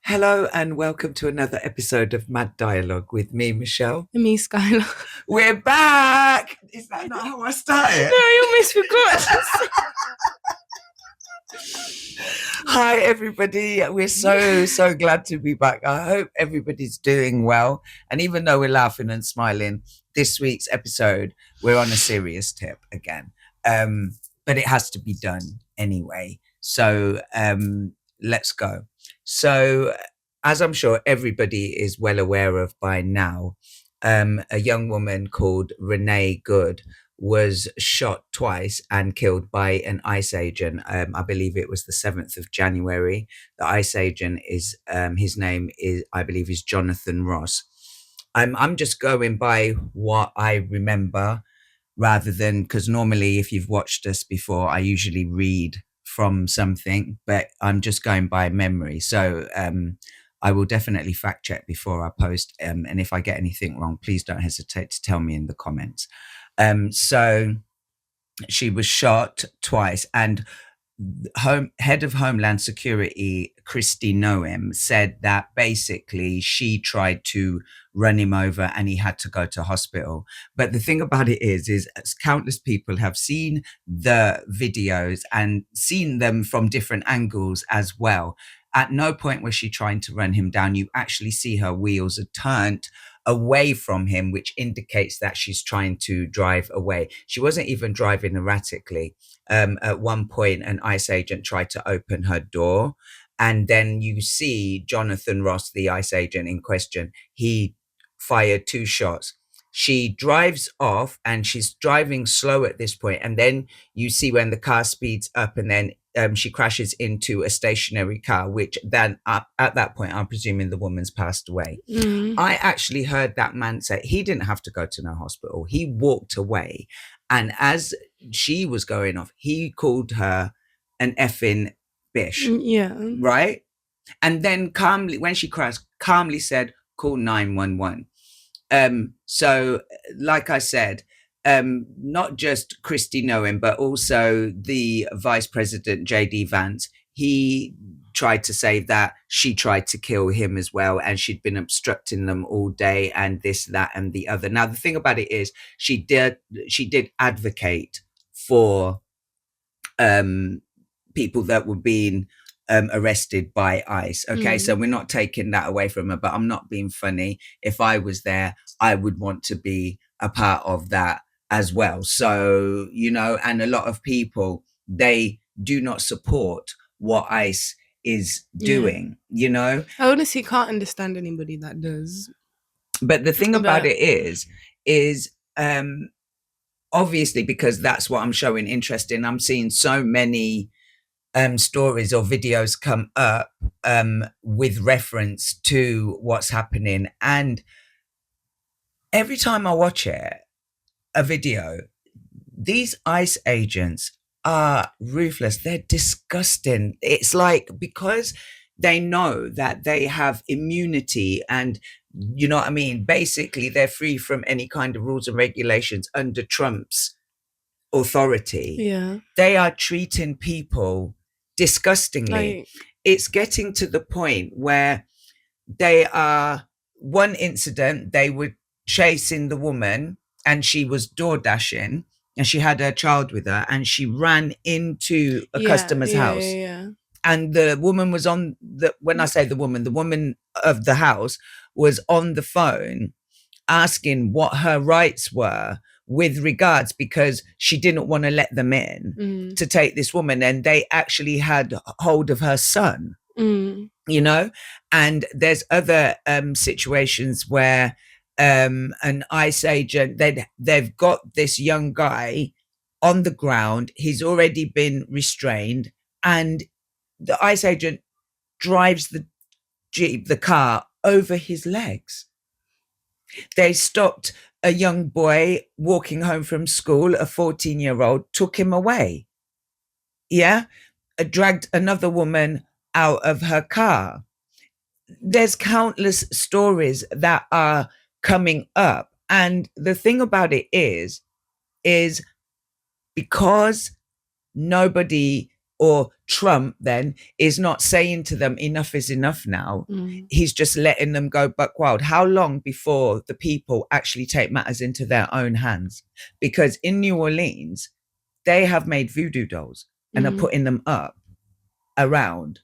Hello and welcome to another episode of Mad Dialogue with me, Michelle. And me, Skylar. We're back! Is that not how I started? No, I almost forgot. Hi, everybody. We're so glad to be back. I hope everybody's doing well. And even though we're laughing and smiling, this week's episode, we're on a serious tip again. But it has to be done anyway. So let's go. So, as I'm sure everybody is well aware of by now, a young woman called Renee Good was shot twice and killed by an ICE agent. I believe it was the 7th of January. The ICE agent is, his name is, I believe, is Jonathan Ross. I'm just going by what I remember rather than, because normally if you've watched us before, I usually read from something, but I'm just going by memory. So I will definitely fact check before I post. And if I get anything wrong, please don't hesitate to tell me in the comments. So she was shot twice, and head of Homeland Security, Christy Noem, said that basically she tried to run him over and he had to go to hospital. But the thing about it is countless people have seen the videos and seen them from different angles as well. At no point was she trying to run him down. You actually see her wheels are turned away from him, which indicates that she's trying to drive away. She wasn't even driving erratically. At one point, an ICE agent tried to open her door. And then you see Jonathan Ross, the ICE agent in question, he fired 2 shots. She drives off and she's driving slow at this point. And then you see when the car speeds up and then she crashes into a stationary car, which then at that point, I'm presuming the woman's passed away. I actually heard that man say he didn't have to go to no hospital. He walked away. And as she was going off, he called her an effing bish. Yeah. Right? And then calmly, when she crashed, calmly said, call 911. So, like I said, not just Christy Noem, but also the Vice President, J.D. Vance, he tried to say that she tried to kill him as well, and she'd been obstructing them all day and this, that, and the other. Now, the thing about it is she did advocate for people that were being arrested by ICE. Okay, so we're not taking that away from her, but I'm not being funny. If I was there, I would want to be a part of that as well. So, you know, and a lot of people, they do not support what ICE is doing, you know? I honestly can't understand anybody that does. But the thing about it is obviously, because that's what I'm showing interest in, I'm seeing so many stories or videos come up with reference to what's happening. And every time I watch a video, these ICE agents are ruthless. They're disgusting. It's like, because they know that they have immunity and, you know what I mean? Basically, they're free from any kind of rules and regulations under Trump's authority. Yeah. They are treating people disgustingly. It's getting to the point where they are, one incident, they were chasing the woman and she was door dashing and she had her child with her and she ran into a customer's house. And the woman was on when I say the woman of the house was on the phone asking what her rights were with regards, because she didn't want to let them in to take this woman, and they actually had hold of her son, you know. And there's other situations where an ICE agent, they've got this young guy on the ground, he's already been restrained, and the ICE agent drives the car over his legs. They stopped a young boy walking home from school, a 14-year-old, took him away. Yeah. Dragged another woman out of her car. There's countless stories that are coming up. And the thing about it is because nobody or Trump then is not saying to them, enough is enough now. He's just letting them go buck wild. How long before the people actually take matters into their own hands? Because in New Orleans, they have made voodoo dolls and are putting them up around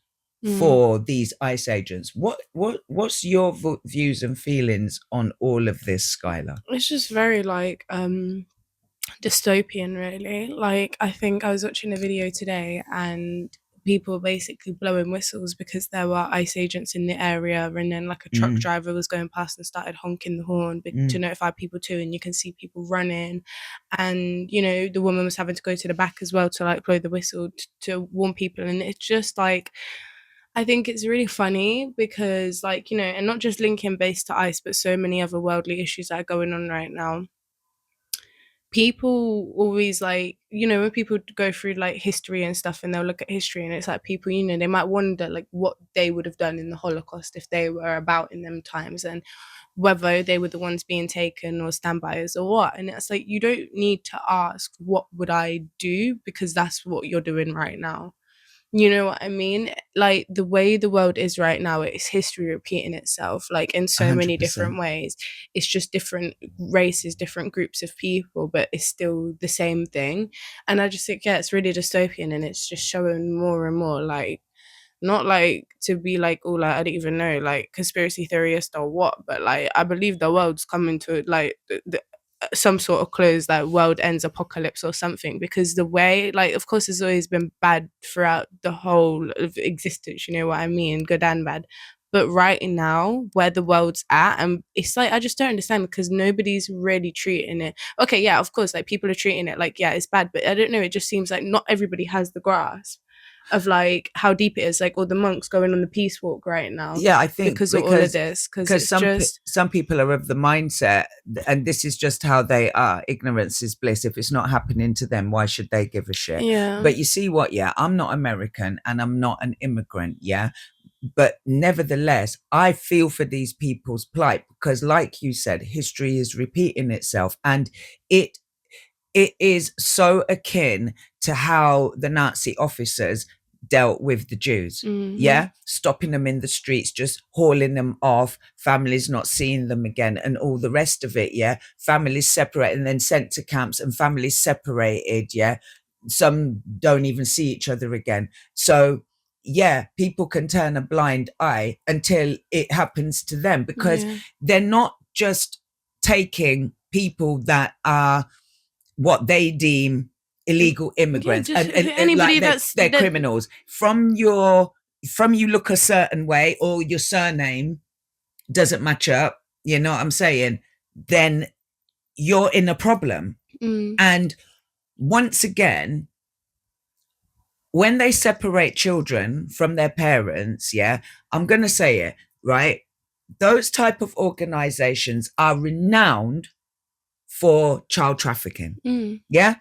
for these ICE agents. What's your views and feelings on all of this, Skylar? It's just very like dystopian, really. Like, I think I was watching a video today and people basically blowing whistles because there were ICE agents in the area, and then like a truck driver was going past and started honking the horn to notify people too, and you can see people running, and you know, the woman was having to go to the back as well to like blow the whistle to warn people. And it's just like, I think it's really funny because, like, you know, and not just linking base to ICE, but so many other worldly issues that are going on right now. People always, like, you know, when people go through like history and stuff and they'll look at history, and it's like people, you know, they might wonder like what they would have done in the Holocaust if they were about in them times, and whether they were the ones being taken or standbyers or what. And it's like, you don't need to ask what would I do, because that's what you're doing right now. You know what I mean? Like, the way the world is right now, it's history repeating itself, like in so many 100%. different ways. It's just different races, different groups of people, but it's still the same thing. And I just think, yeah, it's really dystopian, and it's just showing more and more, like, not like to be like, oh, like, I don't even know, like, conspiracy theorist or what, but like, I believe the world's coming to like some sort of close, like world ends, apocalypse or something, because the way, like, of course it's always been bad throughout the whole of existence, you know what I mean, good and bad, but right now where the world's at, and it's like, I just don't understand, because nobody's really treating it, okay, yeah, of course, like, people are treating it like, yeah, it's bad, but I don't know, it just seems like not everybody has the grasp of like how deep it is, like all the monks going on the peace walk right now. Yeah, I think because of all of this, because some people are of the mindset, and this is just how they are, ignorance is bliss. If it's not happening to them, why should they give a shit? Yeah. But you see what, yeah, I'm not American and I'm not an immigrant, yeah, but nevertheless I feel for these people's plight, because like you said, history is repeating itself, and it is so akin to how the Nazi officers dealt with the Jews. Yeah, stopping them in the streets, just hauling them off, families not seeing them again, and all the rest of it. Yeah, families separated and then sent to camps, and families separated. Yeah, some don't even see each other again. So yeah, people can turn a blind eye until it happens to them, because they're not just taking people that are what they deem illegal immigrants, and anybody like they're criminals. From you look a certain way, or your surname doesn't match up, you know what I'm saying, then you're in a problem. And once again, when they separate children from their parents, yeah, I'm gonna say it, right, those type of organizations are renowned for child trafficking. Yeah.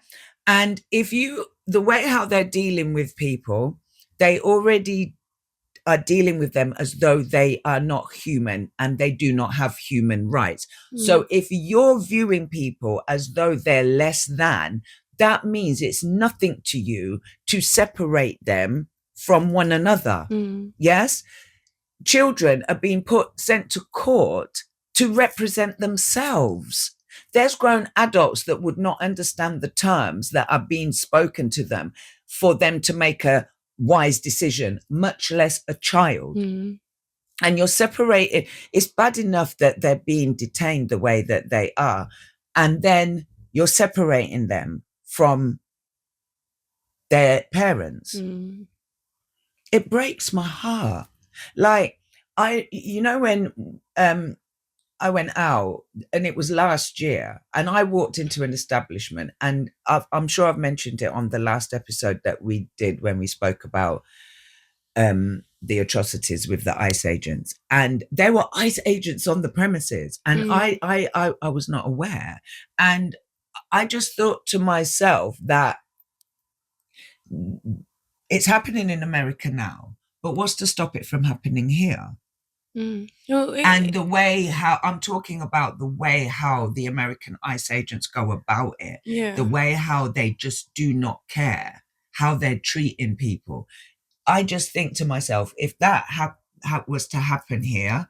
And if you, the way how they're dealing with people, they already are dealing with them as though they are not human and they do not have human rights. So if you're viewing people as though they're less than, that means it's nothing to you to separate them from one another. Yes. Children are being sent to court to represent themselves. There's grown adults that would not understand the terms that are being spoken to them for them to make a wise decision, much less a child. And you're separated. It's bad enough that they're being detained the way that they are, and then you're separating them from their parents. It breaks my heart. Like, you know, when I went out, and it was last year, and I walked into an establishment, and I'm sure I've mentioned it on the last episode that we did when we spoke about the atrocities with the ICE agents, and there were ICE agents on the premises, and I was not aware, and I just thought to myself that it's happening in America now, but what's to stop it from happening here? And the way how I'm talking about, the way how the American ICE agents go about it, the way how they just do not care how they're treating people. I just think to myself, if that was to happen here,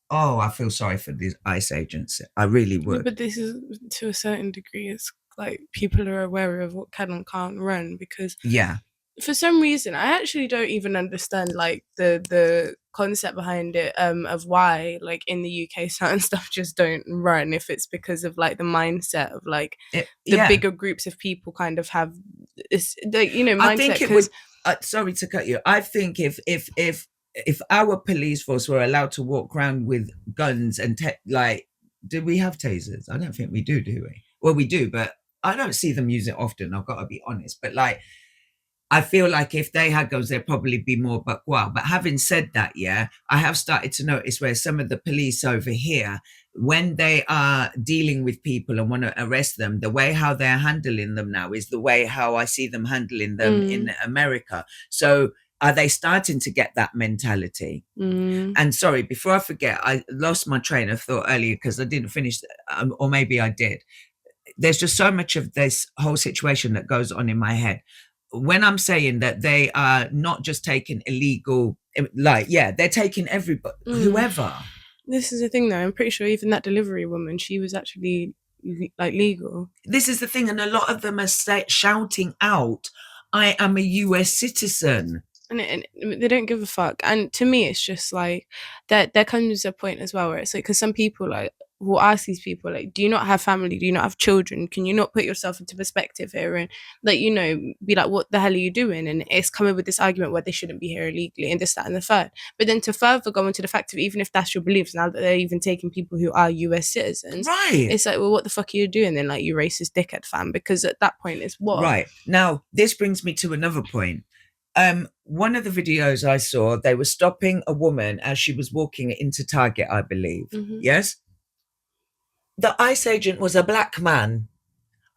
oh, I feel sorry for these ICE agents. I really Yeah, would. but this is to a certain degree. It's like people are aware of what can and can't run because Yeah. for some reason I actually don't even understand like the concept behind it of why like in the UK certain stuff just don't run if it's because of like the mindset of like the Yeah. bigger groups of people kind of have this like I mindset think it because would. Sorry to cut you. I think if our police force were allowed to walk around with guns and like, do we have tasers? I don't think we do we? Well, we do, but I don't see them use it often. I've got to be honest. But like, I feel like if they had guns, there'd probably be more but wow. But having said that, yeah, I have started to notice where some of the police over here, when they are dealing with people and want to arrest them, the way how they're handling them now is the way how I see them handling them in America. So are they starting to get that mentality? And sorry, before I forget, I lost my train of thought earlier because I didn't finish, or maybe I did. There's just so much of this whole situation that goes on in my head when I'm saying that they are not just taking illegal, like, yeah, they're taking everybody, whoever. This is the thing though, I'm pretty sure even that delivery woman, she was actually like legal. This is the thing, and a lot of them are shouting out, I am a US citizen. And they don't give a fuck. And to me, it's just like that. There comes a point as well where it's like, because some people like will ask these people like, "Do you not have family? Do you not have children? Can you not put yourself into perspective here?" And like be like, "What the hell are you doing?" And it's coming with this argument where they shouldn't be here illegally and this, that, and the third. But then to further go into the fact of even if that's your beliefs, now that they're even taking people who are US citizens, right? It's like, well, what the fuck are you doing then? Like, you racist dickhead fan? Because at that point, it's what right now. This brings me to another point. One of the videos I saw, they were stopping a woman as she was walking into Target, I believe. Yes. The ICE agent was a black man.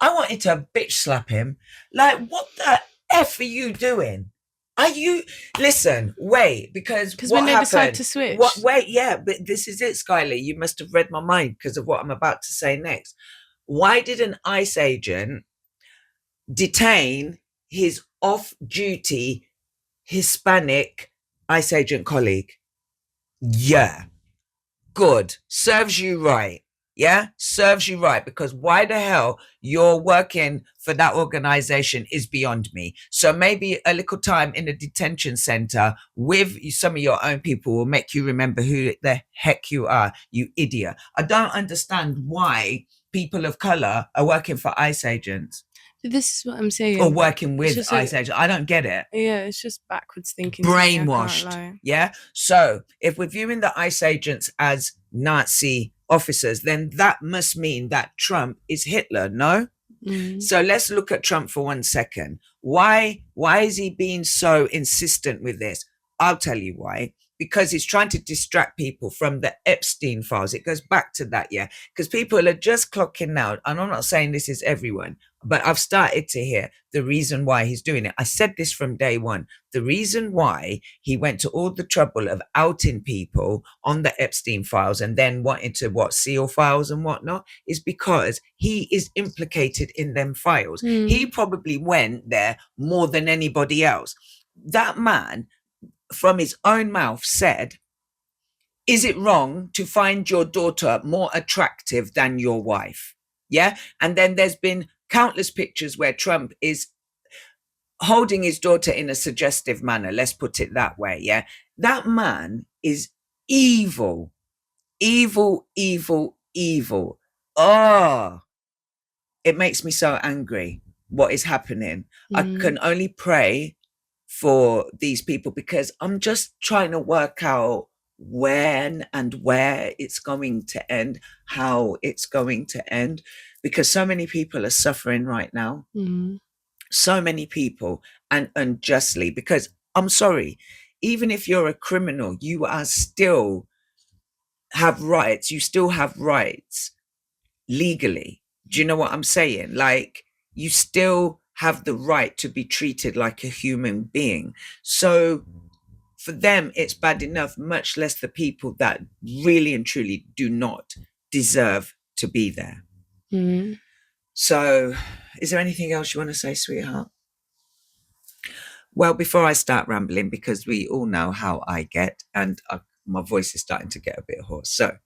I wanted to bitch slap him. Like, what the F are you doing? Are you listen, wait, because what when they happened? decide to switch. What wait, yeah, but this is it, Skylar. You must have read my mind because of what I'm about to say next. Why did an ICE agent detain his off-duty Hispanic ICE agent colleague? Yeah. Good. Serves you right. Yeah, serves you right, because why the hell you're working for that organization is beyond me. So maybe a little time in a detention center with some of your own people will make you remember who the heck you are, you idiot. I don't understand why people of color are working for ICE agents. This is what I'm saying. Or working with ICE like, agents. I don't get it. Yeah, it's just backwards thinking. Brainwashed. Yeah. So if we're viewing the ICE agents as Nazi officers, then that must mean that Trump is Hitler, no? So let's look at Trump for 1 second. Why is he being so insistent with this? I'll tell you why. Because he's trying to distract people from the Epstein files. It goes back to that, yeah. Because people are just clocking now, and I'm not saying this is everyone, but I've started to hear the reason why he's doing it. I said this from day one. The reason why he went to all the trouble of outing people on the Epstein files and then wanting to seal files and whatnot is because he is implicated in them files. He probably went there more than anybody else. That man, from his own mouth, said, is it wrong to find your daughter more attractive than your wife? Yeah. And then there's been countless pictures where Trump is holding his daughter in a suggestive manner. Let's put it that way. Yeah. That man is evil, evil, evil, evil. Oh, it makes me so angry what is happening. I can only pray for these people because I'm just trying to work out when and where it's going to end, how it's going to end, because so many people are suffering right now. So many people, and unjustly, because I'm sorry, even if you're a criminal, you are still have rights. You still have rights legally. Do you know what I'm saying? Like, you still have the right to be treated like a human being. So for them, it's bad enough, much less the people that really and truly do not deserve to be there. So is there anything else you want to say, sweetheart? Well, before I start rambling, because we all know how I get, and my voice is starting to get a bit hoarse. So,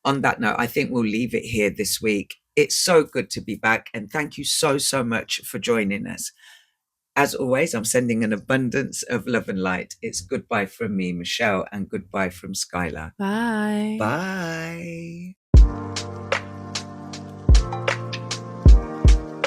on that note, I think we'll leave it here this week. It's so good to be back, and thank you so, so much for joining us. As always, I'm sending an abundance of love and light. It's goodbye from me, Michelle, and goodbye from Skylar. Bye. Bye.